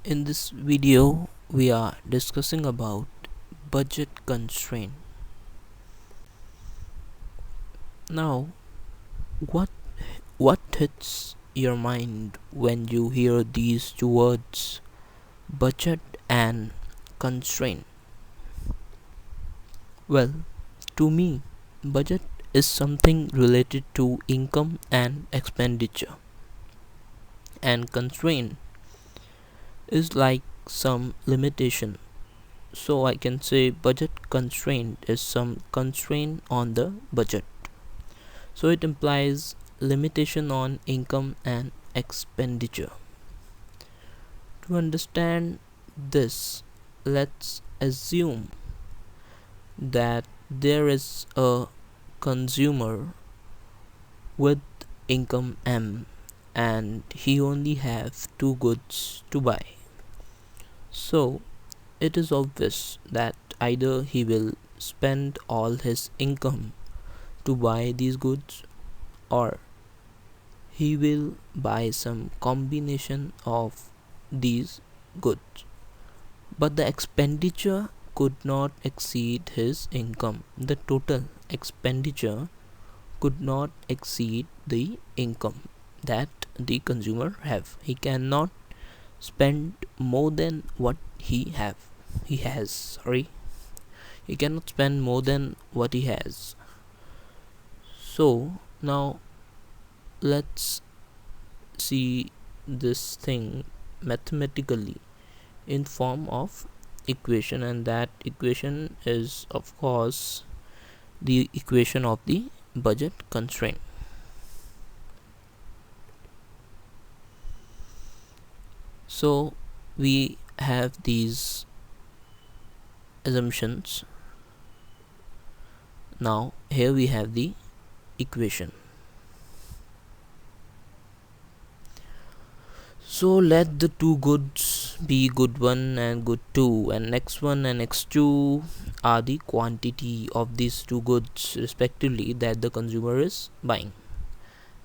In this video, we are discussing about budget constraint. Now, what what hits your mind when you hear these two words, budget and constraint? Well, to me, budget is something related to income and expenditure, and constraint is like some limitation. So I can say budget constraint is some constraint on the budget. So it implies limitation on income and expenditure. To understand this, let's assume that there is a consumer with income M and he only have two goods to buy. So it is obvious that either he will spend all his income to buy these goods, or he will buy some combination of these goods, but the expenditure could not exceed his income. The total expenditure could not exceed the income that the consumer have. He cannot spend more than what he has, sorry, he cannot spend more than what he has. So now let's see this thing mathematically in form of equation, and that equation is of course the equation of the budget constraint. So we have these assumptions. Now here we have the equation. So let the two goods be good 1 and good 2, and x1 and x2 are the quantity of these two goods respectively that the consumer is buying,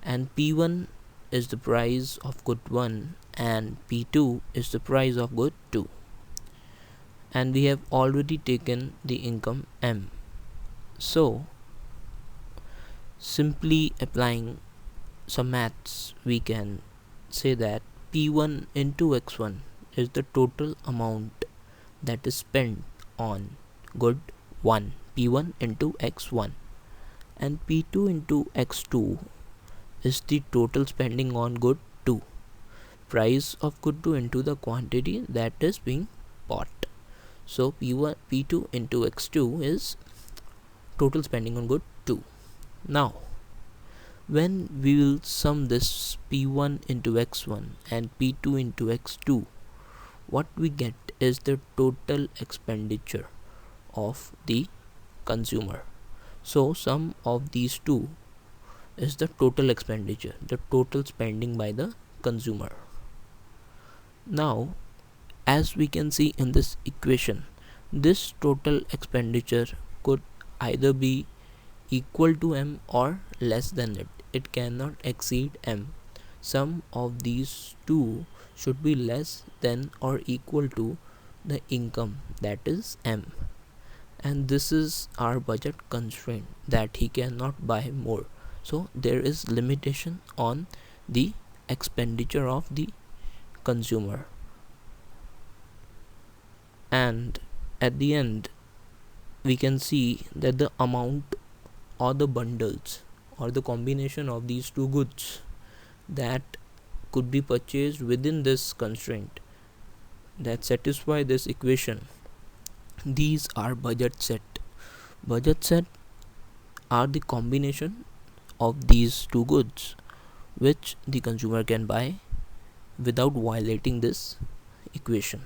and p1 is the price of good 1 and p2 is the price of good 2, and we have already taken the income M. So simply applying some maths, we can say that p1 into x1 is the total amount that is spent on good 1, p1 into x1, and p2 into x2 is the total spending on good 2, price of good 2 into the quantity that is being bought. So p1 p2 into x2 is total spending on good 2. Now when we will sum this p1 into x1 and p2 into x2, what we get is the total expenditure of the consumer. So sum of these two is the total expenditure, the total spending by the consumer. Now as we can see in this equation, this total expenditure could either be equal to M or less than it. It cannot exceed M. Sum of these two should be less than or equal to the income, that is M. And this is our budget constraint, that he cannot buy more. So there is limitation on the expenditure of the consumer. And at the end we can see that the amount or the bundles or the combination of these two goods that could be purchased within this constraint that satisfy this equation, these are budget set. Budget set are the combination of these two goods which the consumer can buy without violating this equation.